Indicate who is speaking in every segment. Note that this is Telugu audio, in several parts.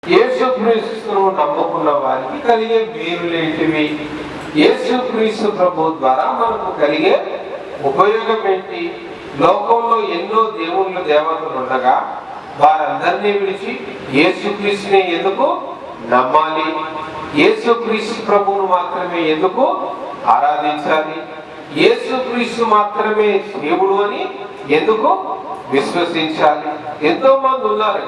Speaker 1: యేసుక్రీస్తును నమ్ముకున్న వారికి కలిగే మేలులేంటివి? యేసుక్రీస్తు ప్రభు ద్వారా మనకు కలిగే ఉపయోగం ఏంటి? లోకంలో ఎన్నో దేవుళ్ళు దేవతలు ఉండగా వారందరినీ విడిచి యేసుక్రీస్తుని ఎందుకు నమ్మాలి? యేసుక్రీస్తు ప్రభువును మాత్రమే ఎందుకు ఆరాధించాలి? యేసుక్రీస్తు మాత్రమే దేవుడు అని ఎందుకు విశ్వసించాలి? ఎంతో మంది ఉన్నారు.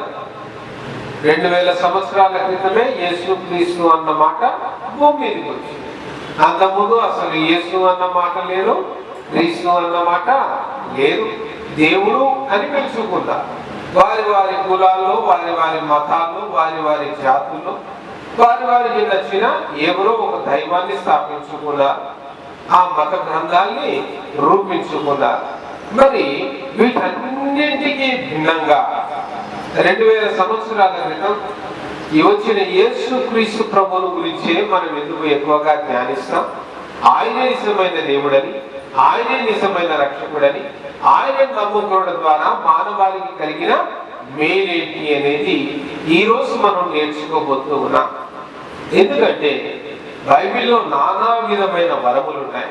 Speaker 1: 2000 సంవత్సరాల క్రితమే యేసుక్రీస్తు అన్న మాట భూమి మీదకి వచ్చింది. అంతకుముందు అసలు యేసు అన్న మాట లేదు, క్రీస్తు అన్న మాట లేదు. దేవుడు అని పిలుచుకున్నారు. వారి వారి కులాల్లో, వారి వారి మతాల్లో, వారి వారి జాతుల్లో వారి వారికి నచ్చిన ఎవరో ఒక దైవాన్ని స్థాపించుకున్నారు. ఆ మత గ్రంథాన్ని రూపించుకున్నారు. మరి వీటన్నింటికి భిన్నంగా 2000 సంవత్సరాల క్రితం వచ్చిన యేసుక్రీస్తు ప్రభువుని గురించే మనం ఎందుకు ఎక్కువగా ధ్యానిస్తాం? ఆయనే నిజమైన దేవుడని, ఆయనే నిజమైన రక్షకుడని, ఆయన నమ్ముకోవడం ద్వారా మానవాళికి కలిగిన మేలేంటి అనేది ఈరోజు మనం నేర్చుకోబోతూ ఉన్నాం. ఎందుకంటే బైబిల్లో నానా విధమైన వరములు ఉన్నాయి,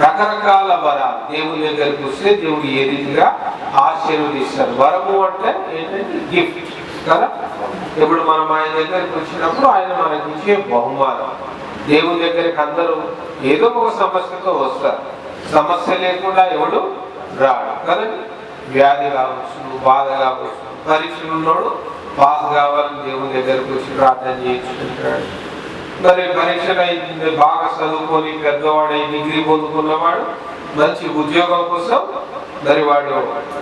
Speaker 1: రకరకాల వరాలు. దేవుని దగ్గరికి వస్తే దేవుడు ఏ రీతిగా ఆశీర్వదిస్తారు. వరము అంటే ఏంటంటే గిఫ్ట్ కదా. ఇప్పుడు మనం ఆయన దగ్గరికి వచ్చినప్పుడు ఆయన మనకి ఇచ్చే బహుమానం. దేవుని దగ్గరికి అందరూ ఏదో ఒక సమస్యతో వస్తారు. సమస్య లేకుండా ఎవడు రాడు కదండి. వ్యాధి కావచ్చు, బాధ కావచ్చు, పరీక్షలు ఉన్నోడు పాస్ కావాలని దేవుని దగ్గరికి వచ్చి ప్రార్థన చేయించుకుంటాడు. మరి పరీక్షలు అయింది, బాగా చదువుకొని పెద్దవాడు డిగ్రీ పొందుకున్నవాడు మంచి ఉద్యోగం కోసం మరి వాడు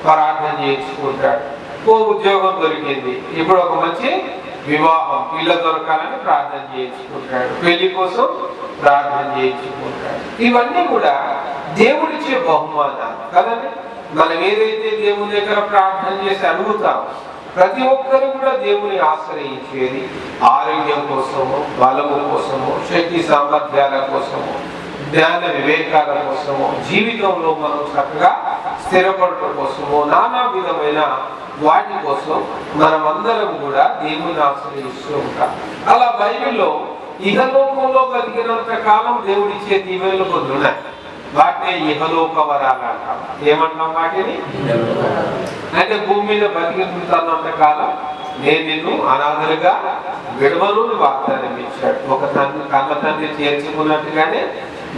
Speaker 1: ప్రార్థన చేయించుకుంటాడు. ఓ ఉద్యోగం దొరికింది, ఇప్పుడు ఒక మంచి వివాహం, పిల్ల దొరకాలని ప్రార్థన చేయించుకుంటాడు. పెళ్లి కోసం ప్రార్థన చేయించుకుంటాడు. ఇవన్నీ కూడా దేవుడిచ్చే బహుమానాలు కదండి. మనం ఏదైతే దేవుని దగ్గర ప్రార్థన చేసి అడుగుతాం, ప్రతి ఒక్కరు కూడా దేవుని ఆశ్రయించేది ఆరోగ్యం కోసము, బలము కోసము, శక్తి సామర్థ్యాల కోసము, జ్ఞాన వివేకాల కోసము, జీవితంలో మనం చక్కగా స్థిరపడటం కోసము, నానా విధమైన వాటి కోసం మనమందరం కూడా దేవుని ఆశ్రయిస్తూ ఉంటాం. అలా బైబిల్లో ఇహలోకంలో బతికినంత కాలం దేవుడిచ్చే దీవెనలు కొన్ని ఉన్నాయి. వాటిని ఇహలోక వరాలు అంటాం. ఏమంటాం వాటిని? అంటే భూమి మీద బతికినంత కాలం నేను నిన్ను అనాథలుగా విడవను వాగ్దానం ఇచ్చాడు. ఒక కన్న తండ్రి చేర్చుకున్నట్టుగానే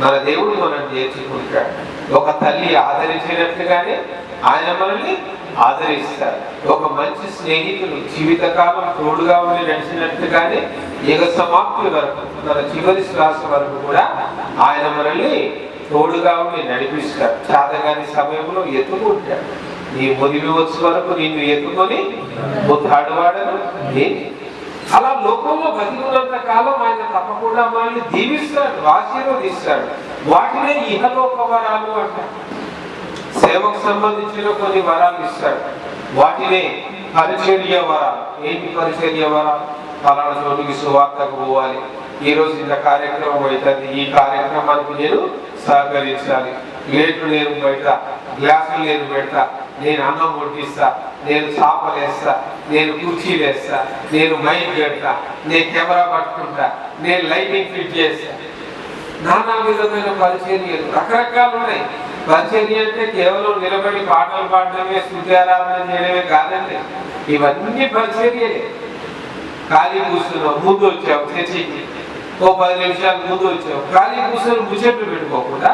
Speaker 1: మన దేవుడు మనం చేర్చుకుంటాడు. ఒక తల్లి ఆదరించినట్టుగానే ఆయన మనల్ని ఆదరిస్తాడు. ఒక మంచి స్నేహితులు జీవితకాలం తోడుగా ఉండి నడిచినట్టుగానే యుగ సమాప్తి వరకు, మన చివరి శ్వాస వరకు కూడా ఆయన మనల్ని తోడుగా ఉండి నడిపిస్తాడు. చాతగాని సమయంలో ఎత్తుకుంటాడు. నీ ముదివి వచ్చే వరకు నిన్ను ఎత్తుకొని ముద్దాడువాడను. అలా లోకంలో బతికున్నంత కాలం ఆయన తప్పకుండా మనల్ని దీవిస్తాడు, ఆశీర్వదిస్తాడు. వాటినే ఇహలోక వరాలు అంటారు. సేవకు సంబంధించిన కొన్ని వరాలు ఇస్తాడు. వాటినే పరిచర్య వరాలు. ఏంటి పరిచర్య వరాలు? పలానా చోటుకి సువార్తకు పోవాలి, ఈ రోజు ఇంత కార్యక్రమం అవుతుంది, ఈ కార్యక్రమానికి నేను సహకరించాలి, ప్లేట్లు నేను పెడతా, గ్లాసులు నేను పెడతా, నేను అన్నం వడ్డిస్తా, నేను చాపలేస్తా, నేను కుర్చీలు వేస్తా, నేను మైక్ పెడతా, నేను కెమెరా పట్టుకుంటా, నేను లైటింగ్ ఫిట్ చేస్తా. నానా విధమైన పరిచర్యలు రకరకాలు ఉన్నాయి. పరిచర్య అంటే కేవలం నిలబడి పాటలు పాడడమే, స్తుత్యారాధన చేయడమే కాదండి. ఇవన్నీ పరిచర్యలే. ఖాళీ కూర్చున్నావు, ముందు వచ్చావు చర్చికి, ఓ 10 నిమిషాలు ముందు వచ్చావు, ఖాళీ కూర్చొని ముచ్చట్లు పెట్టుకోకుండా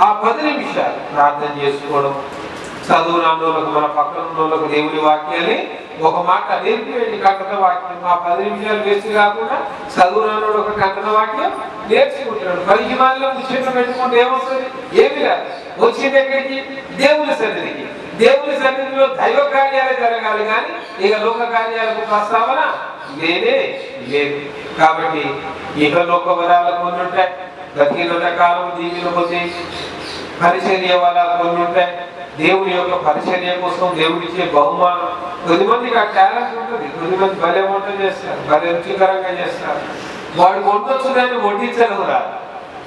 Speaker 1: ఆ 10 నిమిషాలు ప్రార్థన చేసుకోవడం, చదువు నాన్నోళ్ళకు, మన పక్కన ఉన్నోళ్ళకు దేవుని వాక్యాన్ని ఒక మాట నేర్పివేయండి. కంటత వాక్యం ఆ 10 నిమిషాలు వేస్ట్ కాకుండా చదువు నాన్నోడు ఒక కంటత వాక్యం నేర్చుకుంటాడు. 10 మందిలో ముచ్చట్లు పెట్టుకుంటే ఏమొస్తుంది? ఏమి రాదు. వచ్చింది ఎక్కడికి? దేవుని సన్నిధికి. దేవుని సన్నిధిలో దైవ కార్యాలు జరగాలి, కానీ ఇక లోక కార్యాలకు ప్రస్తావన లేదే లేదు. కాబట్టి ఇహలోక వరాలు కొన్ని ఉంటాయి, బతికినంత కాలం దీవిలో పోతే పరిచర్య వరాలు కొన్ని ఉంటాయి, దేవుని యొక్క పరిచర్య కోసం దేవుడిచ్చే బహుమానం. కొద్దిమందికి ఆ టాలెంట్ ఉంటుంది, కొద్దిమంది భలే వంట చేస్తారు, భలే రుచికరంగా చేస్తారు. వాడు వండొచ్చు కానీ వడ్డించడం రాదు.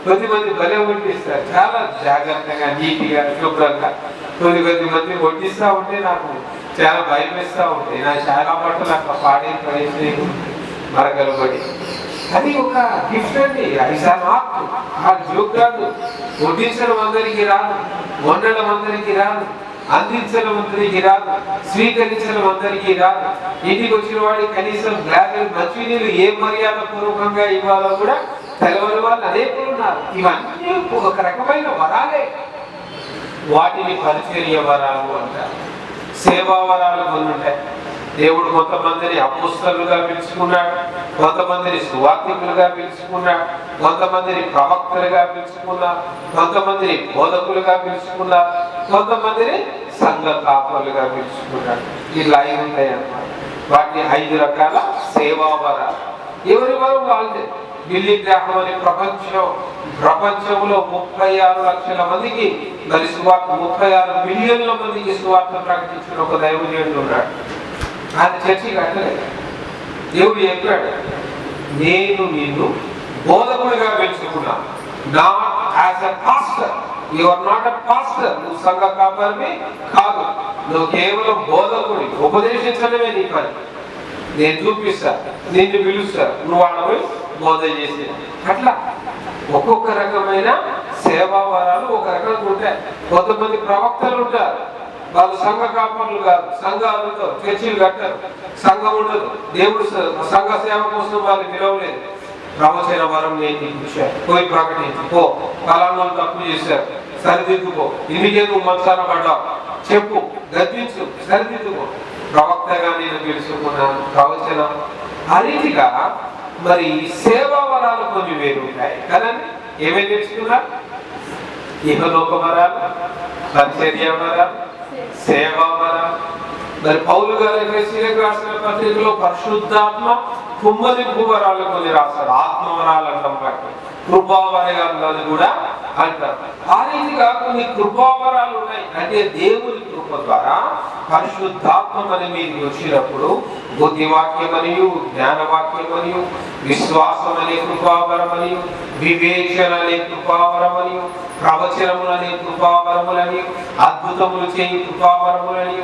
Speaker 1: కొద్దిమంది భలే వడ్డిస్తారు, చాలా జాగ్రత్తగా నీటిగా శుభ్రంగా. కొద్దిమంది వడ్డిస్తూ ఉంటే నాకు చాలా భయం వేస్తూ ఉంటాయి. నా చాలా బట్టలు అట్లా పాడే ప్రయత్నం మరకలు పడి. అది ఒక గిఫ్ట్ అండి, అది ఆర్ట్. ఆ జోక్ కాదు. వడ్డించడం అందరికీ రాదు, వండడం అందరికీ రాదు, అందించడం అందరికీ రాదు, స్వీకరించడం అందరికీ రాదు. ఇంటికి వచ్చిన వాడికి కనీసం గ్లాసు మంచినీళ్ళు ఏ మర్యాద పూర్వకంగా ఇవ్వాలో కూడా తెలవని వాళ్ళు అనేకులు ఉన్నారు. ఇవన్నీ ఒక రకమైన వరాలే. వాటిని పరిచర్య వరాలు అంటారు. సేవా వరాలు కొన్ని ఉంటాయి. దేవుడు కొంతమందిని అపోస్తలుగా పిలుచుకున్నాడు, కొంతమందిని సువార్థికులుగా పిలుచుకున్నాడు, కొంతమందిని ప్రవక్తలుగా పిలుచుకున్నాడు, కొంతమందిని బోధకులుగా పిలుచుకున్నాడు, కొంతమందిని సంఘ కాపరులుగా పిలుచుకున్నాడు. ఇలా ఉంటాయి అన్నమాట. వాటిని 5 రకాల సేవా వరాలు. ఎవరి వరం వాళ్ళే. బిల్లి గ్రాహం అనే ప్రపంచంలో 36 లక్షల మందికి మరి సువార్త, 36 మిలియన్ల మందికి సువార్త ప్రకటించిన ఒక దైవజనుడు ఉన్నాడు. ఆయన చర్చి కట్టలేదు. దేవుడు చెప్పాడు, నేను నిన్ను బోధకుడిగా పెంచుకున్నాను, not as a pastor. You are not a pastor. నువ్వు సంఘ కాపరివి కాదు, నువ్వు కేవలం బోధకుడి. ఉపదేశించడమే నీ పని. నేను చూపిస్తా, నిన్ను పిలుస్తా, నువ్వు వాళ్ళని బోధ చేసి. అట్లా ఒక్కొక్క రకమైన సేవా వరాలు ఒక రకంగా ఉంటాయి. కొంతమంది ప్రవక్తలు ఉంటారు, వాళ్ళు సంఘ కాపరులు కాదు, సంఘాలతో చర్చిలు కట్టారు, సంఘం ఉండదు, దేవుడు సంఘ సేవ కోసం వాళ్ళు పిలవలేదు. ప్రవచన వరం నేను ఇచ్చాను, పోయి ప్రకటించు, పో ఫలానా తప్పు చేశారు, సరిదిద్దుకో, ఇందుకే నువ్వు మనసాన పడ్డావు, చెప్పు, గర్జించు, సరిదిద్దుకో. ప్రవక్తగా నేను పిలుచుకున్నాను, ప్రవచనం. ఆ రీతిగా మరి సేవా వరాలు కొన్ని వేరు ఉంటాయి కదండి. ఏమేమి తెలుసుకున్నారు? ఇహలోక వరాలు, పరిచర్య వరాలు, సేవా వరాలు. మరి పౌలు గారు ఎఫెసీయులకు రాసిన పత్రికలో పరిశుద్ధాత్మ కుమ్మరింపు వరాలు కొన్ని రాశారు. ఆత్మ వరాలు అంటాం, వాటి కృపావరాలు కూడా అంటారు. ఆ రీతిగా కొన్ని కృపావరాలు ఉన్నాయి. అంటే దేవుని కృప ద్వారా పరిశుద్ధాత్మ మన మీదకి వచ్చినప్పుడు బుద్ధివాక్యం మరియు జ్ఞానవాక్యం మరియు విశ్వాసం అనే కృపావరమనియు, వివేచన అనే కృపావరమనియు, ప్రవచనములు అనే కృపావరములని, అద్భుతములు చేయు కృపావరములని,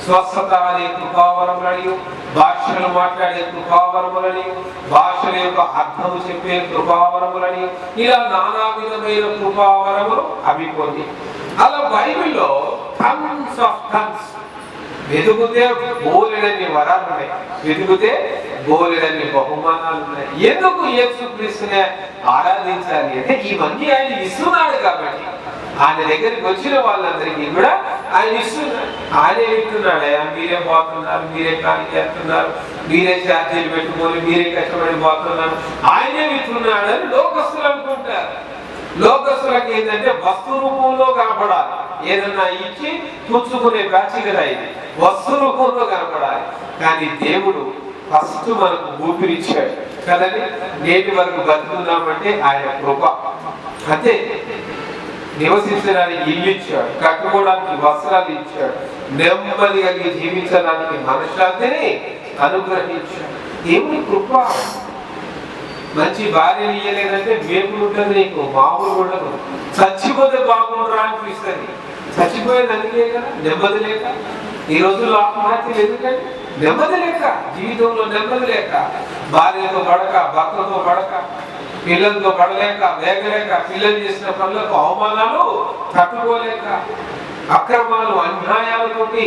Speaker 1: స్వస్థత అనే కృపావరములని, భాషలు మాట్లాడే కృపావరములని, భాషల యొక్క అర్థము చెప్పే కృపావరములని, ఇలా నానా విధమైన కృపావరములు అవి కొన్ని. అలా బైబిల్లో టన్స్ ఆఫ్ టన్స్. వెతుకుతే బోలెడన్ని వరాలు ఉన్నాయి, వెతుకుతే బోలెడన్ని బహుమానాలు ఉన్నాయి. ఎందుకు యేసుక్రీస్తునే ఆరాధించాలి అంటే ఇవన్నీ ఆయన ఇస్తున్నాడు కాబట్టి. ఆయన దగ్గరికి వచ్చిన వాళ్ళందరికీ కూడా ఆయన ఇస్తున్నాడు. ఆయనే ఇస్తున్నాడు. మీరే పోతున్నారు, మీరే కానికి వెళ్తున్నారు, మీరే ఛార్జీలు పెట్టుకొని మీరే కష్టపడి పోతున్నారు, ఆయనే ఇస్తున్నాడు అని లోకస్తులు అనుకుంటారు. లోకస్తులకు ఏంటంటే వస్తు రూపంలో కనపడాలి. ఏదన్నా ఇచ్చి పుచ్చుకునే బ్యాచిగా ఇది వస్తు రూపంలో కనపడాలి. కానీ దేవుడు ఫస్ట్ మనకు ఊపిరిచ్చాడు కదండి. నేటి వరకు బతుకున్నామంటే ఆయన కృప. అంతే. నివసించడానికి ఇల్లు ఇచ్చాడు, కట్టుకోవడానికి వస్త్రాలు ఇచ్చాడు, నెమ్మది కలిగి జీవించడానికి మనశ్శాంతిని అనుగ్రహించాడు. దేవుని కృప. మంచి భార్య ఇయ్యలేదంటే మేపులు ఉంటుంది, నీకు మామూలు ఉండదు. చచ్చిపోతే బాగుండరా అనిపిస్తుంది. చచ్చిపోయేది అందుకే కదా, నెమ్మది లేక. ఈ రోజుల్లో ఆత్మహత్యలు ఎందుకంటే నెమ్మది లేక, జీవితంలో నెమ్మది లేక, భార్యతో పడక, భర్తతో పడక, పిల్లలతో పడలేక, వేగలేక, పిల్లలు చేసిన పనులకు అవమానాలు తట్టుకోలేక, అక్రమాలు అన్యాయాలతోటి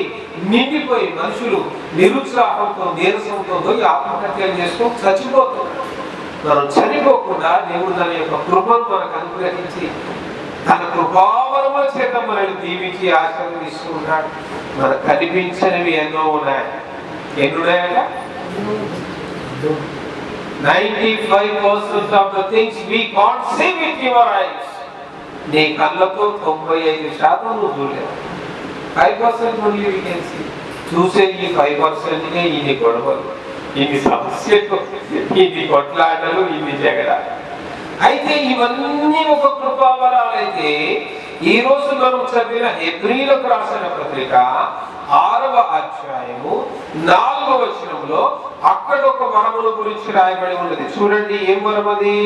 Speaker 1: నిండిపోయి మనుషులు నిరుత్సాహంతో నీరసంతో పోయి ఆత్మహత్యలు చేసుకొని చచ్చిపోతున్నారు. మనం చనిపోకుండా దేవుడు తన యొక్క కృపను మనకు అనుగ్రహించి తన కృపావరముల చేత మనల్ని దీవించి ఆశీర్వదిస్తున్నాడు. మనకు కనిపించనివి ఎన్నో ఉన్నాయి. ఎన్నున్నాయట? 95% of the things we can't see with your eyes. నీ కళ్ళతో 95% నువ్వు చూడలేవు. 5% only we can see. చూసే ఈ 5%నే ఇన్ని గొడవలు, ఇన్ని సమస్యలు, ఇన్ని కొట్లాటలు, ఇన్ని జగడాలు. అయితే ఇవన్నీ ఒక కృపావరాలైతే ఈ రోజు మనం చదివిన హెబ్రీయులకు రాసిన పత్రిక 6వ అధ్యాయము 4వ వచనంలో అక్కడ ఒక వరముల గురించి రాయబడి ఉన్నది. చూడండి, ఏం వరం అది?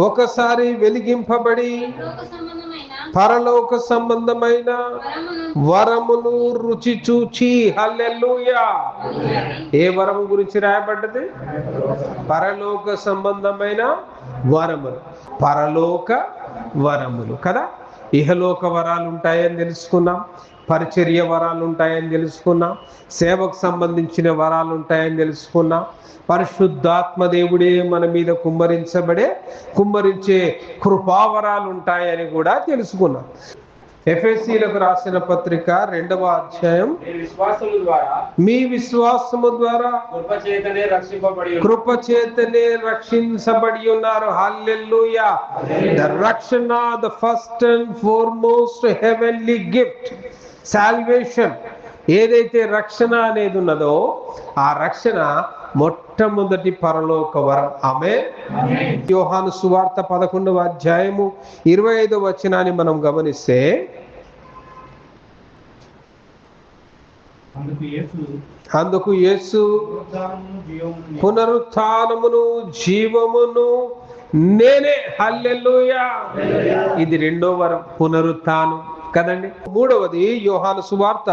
Speaker 1: ఒకసారి వెలిగింపబడి పరలోక సంబంధమైన వరమును రుచి చూచి. హల్లెలూయా. ఏ వరము గురించి రాయబడ్డది? పరలోక సంబంధమైన వరములు. పరలోక వరములు కదా. ఇహలోక వరాలు ఉంటాయని తెలుసుకున్నాం, పరిచర్య వరాలు ఉంటాయని తెలుసుకున్నాం, సేవకు సంబంధించిన వరాలు ఉంటాయని తెలుసుకున్నాం. పరిశుద్ధాత్మ దేవుడే మన మీద కుమ్మరించే కృపావరాలు ఉంటాయని కూడా తెలుసుకున్నాం. ఎఫెసీయులకు రాసిన పత్రిక 2వ అధ్యాయం, మీ విశ్వాసము ద్వారా కృపచేతనే రక్షించబడి ఉన్నారు. హల్లెలూయా. ద రక్షణ, the first and foremost heavenly gift, salvation. ఏదైతే రక్షణ అనేది ఉన్నదో ఆ రక్షణ మొట్టమొదటి పరలోక వరం. ఆమేన్. యోహాను సువార్త 11వ అధ్యాయము 25వ వచనాన్ని మనం గమనిస్తే, అందుకు యేసు పునరుత్థానమును జీవమును నేనే. హల్లెలూయా. ఇది 2వ వరం, పునరుత్థానం కదండి. 3వది యోహాను సువార్త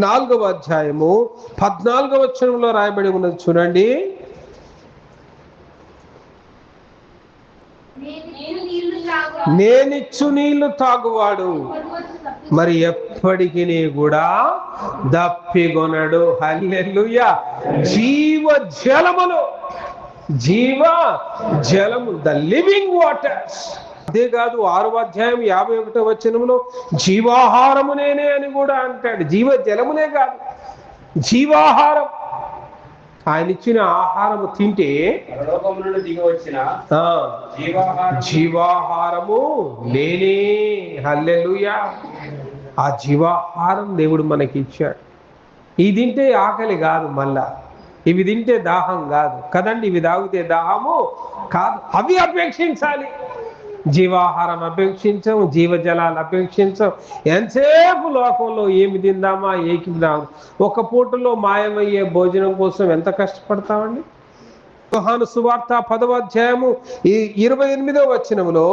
Speaker 1: 4వ అధ్యాయము 14వ వచనంలో రాయబడి ఉన్నది. చూడండి, నేనిచ్చు నీళ్లు తాగువాడు మరి ఎప్పటికీ కూడా దప్పిగొనడు. హల్లెలూయా. జీవ జలములు, ద లివింగ్ వాటర్స్. అంతేకాదు 6వ అధ్యాయం 51వ వచనంలో జీవాహారము నేనే అని కూడా అంటాడు. జీవ జలమునే కాదు, జీవాహారం. ఆయన ఇచ్చిన ఆహారము తింటే జీవాహారము నేనే. హల్లెలూయా. ఆ జీవాహారం దేవుడు మనకి ఇచ్చాడు. ఇది తింటే ఆకలి కాదు, మళ్ళా ఇవి తింటే దాహం కాదు కదండి. ఇవి తాగితే దాహము కాదు, అవి అపేక్షించాలి. జీవాహారం అపేక్షించం, జీవజలాలు అపేక్షించం. ఎంతసేపు లోకంలో ఏమి తిందామా, ఏమి తిందామా, ఒక పూటలో మాయమయ్యే భోజనం కోసం ఎంత కష్టపడతామండి. యోహాను సువార్త 10వ అధ్యాయము 28వ వచనంలో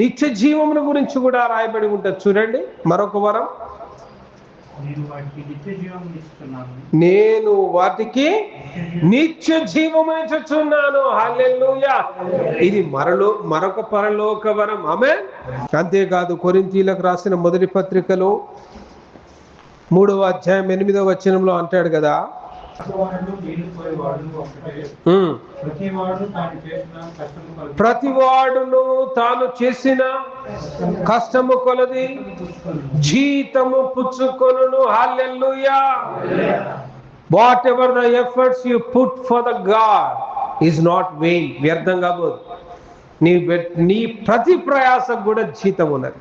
Speaker 1: నిత్య జీవమును గురించి కూడా రాయబడి ఉంటుంది. చూడండి, మరొక వరం, నేను వాటికి నిత్య జీవము ఇచ్చుచున్నాను. హల్లెలూయా. ఇది మరొక పరలోక వరం. ఆమేన్. అంతేకాదు కొరింథీయులకు రాసిన మొదటి పత్రికలో 3వ అధ్యాయం 8వ వచనంలో అంటాడు కదా, ప్రతివాడును తాను చేసిన కష్టము కొలది జీతము పుచ్చుకొనును. Hallelujah. Whatever the efforts you put for the God is not vain. వ్యర్థం కాబోదు. నీ ప్రతి ప్రయాసకు కూడా జీతం ఉన్నది.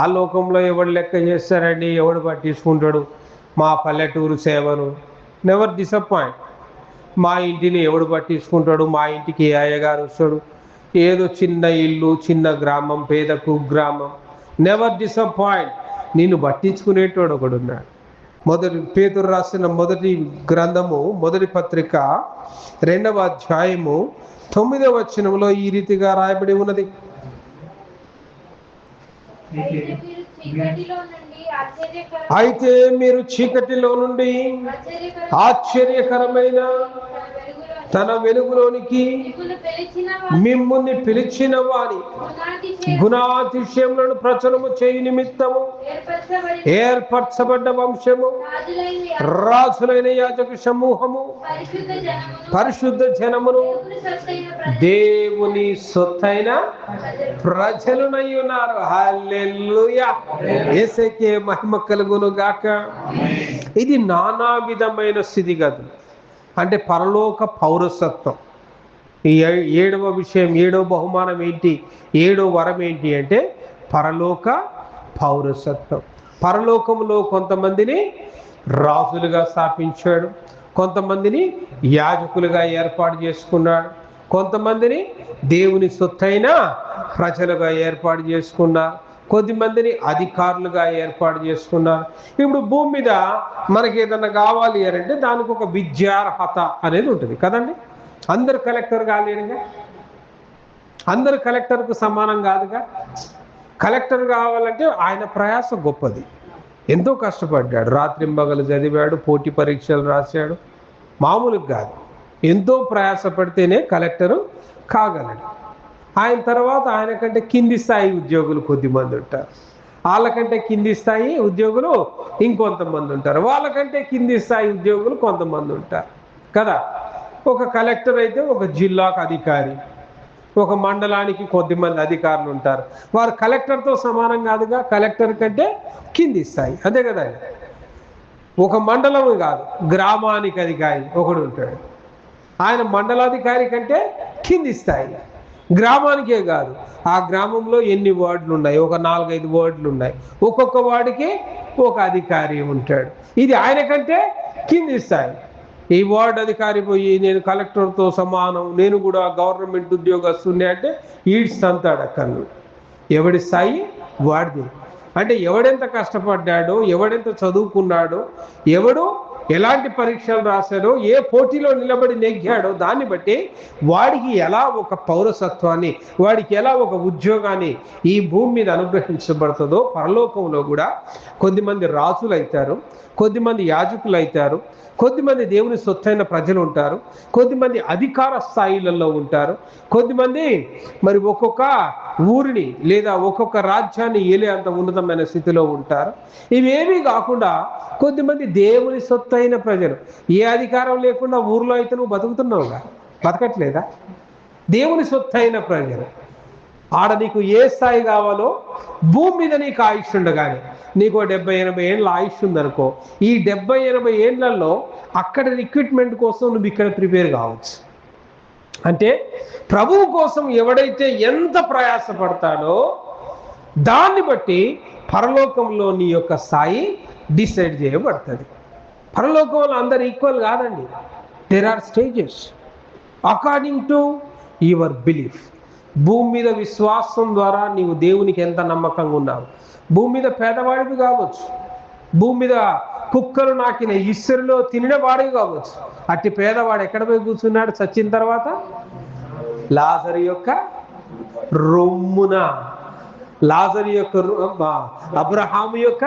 Speaker 1: ఆ లోకంలో ఎవడు లెక్క చేస్తారండి, ఎవడు పట్టించుకుంటాడు మా పల్లెటూరు సేవను? Never disappoint. మా ఇంటిని ఎవడు పట్టించుకుంటాడు? మా ఇంటికి ఏ అయ్యగారు వస్తాడు? ఏదో చిన్న ఇల్లు, చిన్న గ్రామం, పేద కుగ్రామం. Never disappoint. నిన్ను పట్టించుకునేటోడు ఒకడున్నాడు. పేతురు రాసిన మొదటి గ్రంథము, మొదటి పత్రిక 2వ అధ్యాయము 9వ వచనంలో ఈ రీతిగా రాయబడి ఉన్నది, అయితే మీరు చీకటిలో నుండి ఆశ్చర్యకరమైన తన వెలుగులోనికి మిమ్ముని పిలిచిన వారి గుణాతిశయములను ప్రచురము చేయు నిమిత్తము ఏర్పరచబడ్డ వంశము, రాజులైన యాజక సమూహము, పరిశుద్ధ జనమును, దేవుని సొత్తైన ప్రజలునై ఉన్నారు. హల్లెలూయా. యేసుకే మహిమ కలుగును గాక. ఇది నానా విధమైన స్థితిగతులు, అంటే పరలోక పౌరసత్వం. ఈ 7వ విషయం, 7వ బహుమానం ఏంటి, 7వ వరం ఏంటి అంటే పరలోక పౌరసత్వం. పరలోకంలో కొంతమందిని రాజులుగా స్థాపించాడు, కొంతమందిని యాజకులుగా ఏర్పాటు చేసుకున్నాడు, కొంతమందిని దేవుని సొత్తైన ప్రజలుగా ఏర్పాటు చేసుకున్నారు, కొద్దిమందిని అధికారులుగా ఏర్పాటు చేసుకున్నారు. ఇప్పుడు భూమి మీద మనకి ఏదన్నా కావాలి అంటే దానికి ఒక విద్యార్హత అనేది ఉంటుంది కదండి. అందరు కలెక్టర్ కాలేరుగా, అందరు కలెక్టర్కు సమానం కాదుగా. కలెక్టర్ కావాలంటే ఆయన ప్రయాస గొప్పది, ఎంతో కష్టపడ్డాడు, రాత్రింబగలు చదివాడు, పోటీ పరీక్షలు రాశాడు, మామూలుగా కాదు, ఎంతో ప్రయాసపడితేనే కలెక్టరు కాగలడు. ఆయన తర్వాత ఆయన కంటే కింది స్థాయి ఉద్యోగులు కొద్దిమంది ఉంటారు, వాళ్ళకంటే కింది స్థాయి ఉద్యోగులు ఇంకొంతమంది ఉంటారు, వాళ్ళకంటే కింది స్థాయి ఉద్యోగులు కొంతమంది ఉంటారు కదా. ఒక కలెక్టర్ అయితే ఒక జిల్లాకు అధికారి, ఒక మండలానికి కొద్దిమంది అధికారులు ఉంటారు, వారు కలెక్టర్తో సమానం కాదుగా, కలెక్టర్ కంటే కింది స్థాయి, అదే కదా. ఒక మండలం కాదు, గ్రామానికి అధికారి ఒకడు ఉంటాడు, ఆయన మండలాధికారి కంటే కింది స్థాయి. గ్రామానికే కాదు, ఆ గ్రామంలో ఎన్ని వార్డులు ఉన్నాయి, ఒక 4-5 వార్డులు ఉన్నాయి, ఒక్కొక్క వార్డుకి ఒక అధికారి ఉంటాడు, ఇది ఆయన కంటే కింది స్థాయి. ఈ వార్డు అధికారి పోయి నేను కలెక్టర్తో సమానం, నేను కూడా గవర్నమెంట్ ఉద్యోగస్తున్నే అంటే ఈడ్స్ అంతాడు అక్కడ. ఎవడి స్థాయి వాడిది. అంటే ఎవడెంత కష్టపడ్డాడో, ఎవడెంత చదువుకున్నాడో, ఎవడు ఎలాంటి పరీక్షలు రాశాడో, ఏ పోటీలో నిలబడి నెగ్గాడో దాన్ని బట్టి వాడికి ఎలా ఒక పౌరసత్వాన్ని, వాడికి ఎలా ఒక ఉద్యోగాన్ని ఈ భూమి మీద అనుగ్రహించబడుతుందో పరలోకంలో కూడా కొద్దిమంది రాజులు అవుతారు, కొద్దిమంది యాజకులు అవుతారు, కొద్దిమంది దేవుని సొత్తైన ప్రజలు ఉంటారు, కొద్దిమంది అధికార స్థాయిలలో ఉంటారు, కొద్దిమంది మరి ఒక్కొక్క ఊరిని లేదా ఒక్కొక్క రాజ్యాన్ని ఏలే అంత ఉన్నతమైన స్థితిలో ఉంటారు. ఇవేమీ కాకుండా కొద్దిమంది దేవుని సొత్తైన ప్రజలు. ఏ అధికారం లేకుండా ఊర్లో అయితే నువ్వు బతుకుతున్నావుగా, బతకట్లేదా? దేవుని సొత్తైన ప్రజలు. ఆడ నీకు ఏ స్థాయి కావాలో, భూమి మీద నీకు ఆయుష్ ఉండగానే, నీకు 70-80 ఏళ్ళ ఆయుష్ ఉందనుకో, ఈ 70-80 ఏళ్లలో అక్కడ రిక్రూట్మెంట్ కోసం నువ్వు ఇక్కడ ప్రిపేర్ కావచ్చు. అంటే ప్రభువు కోసం ఎవడైతే ఎంత ప్రయాసపడతాడో దాన్ని బట్టి పరలోకంలో నీ యొక్క స్థాయి డిసైడ్ చేయబడుతుంది. పరలోకంలో అందరు ఈక్వల్ కాదండి, there are stages according to your belief. భూమి మీద విశ్వాసం ద్వారా నీవు దేవునికి ఎంత నమ్మకంగా ఉన్నావు. భూమి మీద పేదవాడివి కావచ్చు, భూమి మీద కుక్కలు నాకిన ఇసురులో తినిన వాడివి కావచ్చు. అట్టి పేదవాడు ఎక్కడ పోయి కూర్చున్నాడు చచ్చిన తర్వాత? లాజరు యొక్క రొమ్మున. లాజరు యొక్క అబ్రహాము యొక్క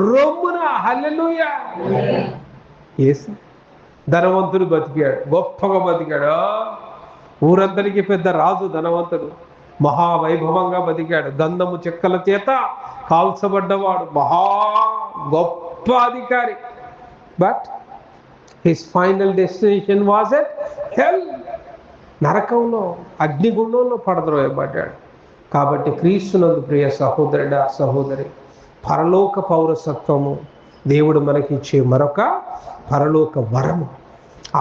Speaker 1: రొమ్మున. హల్లెలూయా. యేసు ధనవంతుడు బతికాడు, గొప్పగా బతికాడు, ఊరందరికీ పెద్ద రాజు ధనవంతుడు, మహావైభవంగా బతికాడు, గంధము చెక్కల చేత కాల్చబడ్డవాడు, మహా గొప్ప అధికారి. But his final destination was at hell. నరకంలో, అగ్నిగుండంలో పడద్రోయబడ్డాడు. కాబట్టి క్రీస్తునందు ప్రియ సహోదరుడా సహోదరి, పరలోక పౌరసత్వము దేవుడు మనకిచ్చే మరొక పరలోక వరము.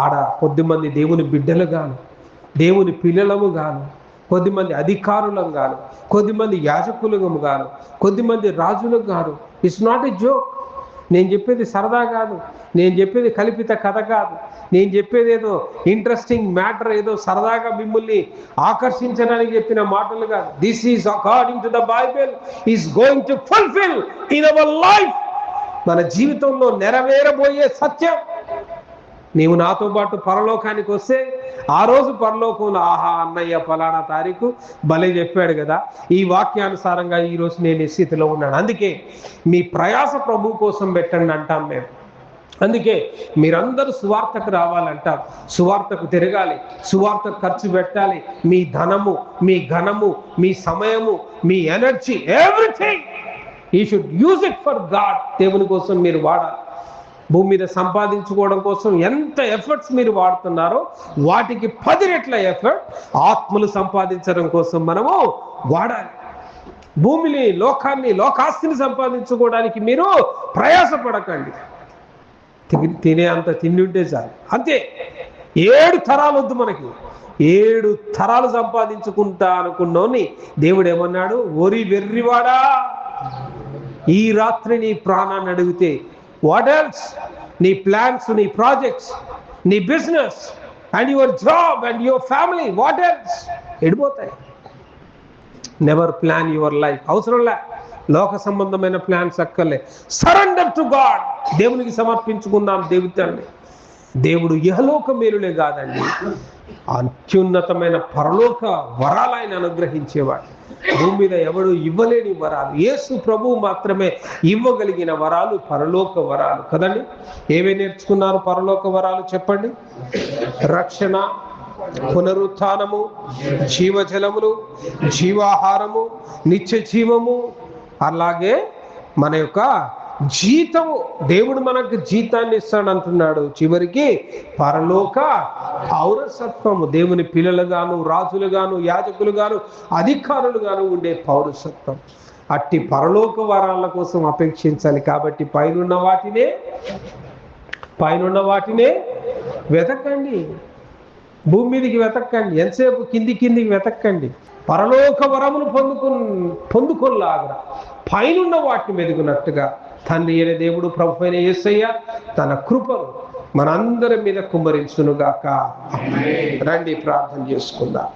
Speaker 1: ఆడ కొద్దిమంది దేవుని బిడ్డలు గాను, దేవుని పిల్లలము గాను, కొద్దిమంది అధికారులం గాను, కొద్దిమంది యాజకులుగము గాను, కొద్దిమంది రాజులకు గాను. It's not a joke. నేను చెప్పేది సరదా కాదు, నేను చెప్పేది కల్పిత కథ కాదు, నేను చెప్పేది ఏదో ఇంట్రెస్టింగ్ మ్యాటర్, ఏదో సరదాగా మిమ్మల్ని ఆకర్షించడానికి చెప్పిన మాటలు కాదు. This is according to the Bible is going to fulfil in our life. మన జీవితంలో నెరవేరబోయే సత్యం. నీవు నాతో పాటు పరలోకానికి వస్తే ఆ రోజు పరలోకంలో ఆహా అన్నయ్య ఫలానా తారీఖు భలే చెప్పాడు కదా, ఈ వాక్యానుసారంగా ఈరోజు నేను ఈ స్థితిలో ఉన్నాను. అందుకే మీ ప్రయాస ప్రభు కోసం పెట్టండి అంటాం మేము. అందుకే మీరందరూ సువార్తకు రావాలంటాం, సువార్తకు తిరగాలి, సువార్తకు ఖర్చు పెట్టాలి. మీ ధనము, మీ ఘనము, మీ సమయము, మీ energy, everything you should use it for God. దేవుని కోసం మీరు వాడాలి. భూమి మీద సంపాదించుకోవడం కోసం ఎంత ఎఫర్ట్స్ మీరు వాడుతున్నారో వాటికి 10 రెట్ల ఎఫర్ట్ ఆత్మలు సంపాదించడం కోసం మనము వాడాలి. భూమిని, లోకాన్ని, లోకాస్తిని సంపాదించుకోవడానికి మీరు ప్రయాసపడకండి. తినే అంత తిండి ఉంటే చాలు, అంతే. 7 తరాలు వద్దు మనకి, 7 తరాలు సంపాదించుకుంటా అనుకున్నోని దేవుడు ఏమన్నాడు? ఓరి వెర్రివాడా, ఈ రాత్రి నీ ప్రాణాన్ని అడిగితే వాట్ ఎల్స్? నీ ప్లాన్స్, నీ ప్రాజెక్ట్స్, నీ business and your job and your family, what else? ఎడిపోతాయి. Never plan your life. అవసరం లే.
Speaker 2: లోక సంబంధమైన ప్లాన్స్ అక్కర్లే. సరెండర్ టు గాడ్, దేవునికి సమర్పించుకుందాం దేవుతాన్ని. దేవుడు ఇహలోక మేలులే కాదండి, అత్యున్నతమైన పరలోక వరాలు ఆయన అనుగ్రహించేవాడు. భూమి మీద ఎవడు ఇవ్వలేని వరాలు, యేసు ప్రభువు మాత్రమే ఇవ్వగలిగిన వరాలు పరలోక వరాలు కదండి. ఏవే నేర్చుకున్నారు పరలోక వరాలు చెప్పండి? రక్షణ, పునరుత్థానము, జీవజలములు, జీవాహారము, నిత్య జీవము, అలాగే మన యొక్క జీతము. దేవుడు మనకు జీతాన్ని ఇస్తాడు అంటున్నాడు. చివరికి పరలోక పౌరసత్వము, దేవుని పిల్లలుగాను, రాజులుగాను, యాజకులుగాను, అధికారులుగాను ఉండే పౌరసత్వం. అట్టి పరలోక వరాల కోసం అపేక్షించాలి. కాబట్టి పైనున్న వాటినే వెతకండి. భూమి మీదకి వెతక్కండి, ఎంతసేపు కిందికి వెతక్కండి. పరలోక వరములు పొందుకొనలాగా పైనున్న వాటిని వెతుకున్నట్టుగా తండ్రి అయిన దేవుడు, ప్రభు అయిన యేసయ్య తన కృపను మనందరి మీద కుమ్మరించునుగాక. రండి ప్రార్థన చేసుకుందాం.